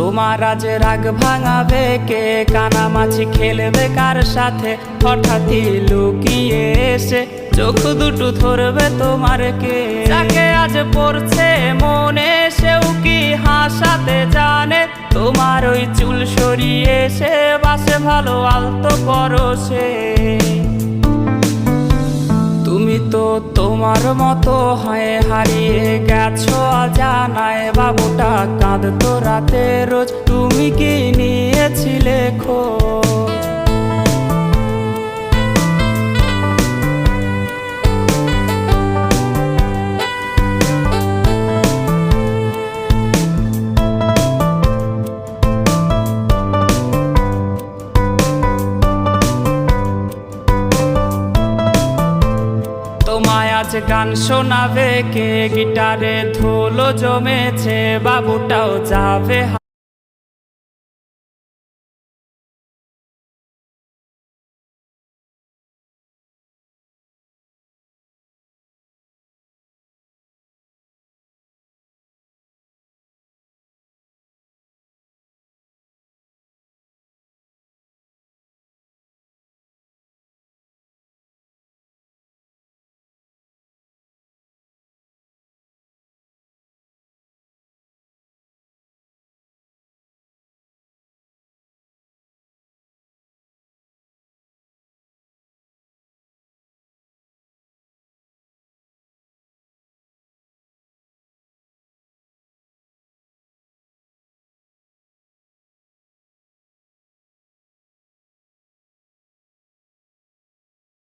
তোমার আজ রাগ ভাঙাবে কে? কানামাছি খেলবে কার সাথে? হঠাৎই লুকিয়ে এসে চোখ দুটো ধরবে তোমার কে? যাকে আজ পড়ছে মনে সেও কি হাসাতে জানে? তোমার ওই চুল সরিয়ে সে বাসে ভালো আলতো পরশে। তুমি তো তোমার মতো হয়ে হারিয়ে গেছো অজানায়। বাবুটা কাঁদতো রাতে রোজ, তুমি কি নিয়েছিলে খোঁজ? তোমায় আজ গান শোনাবে কে? গিটারে ধুলো জমেছে, বাবুটাও যাবে।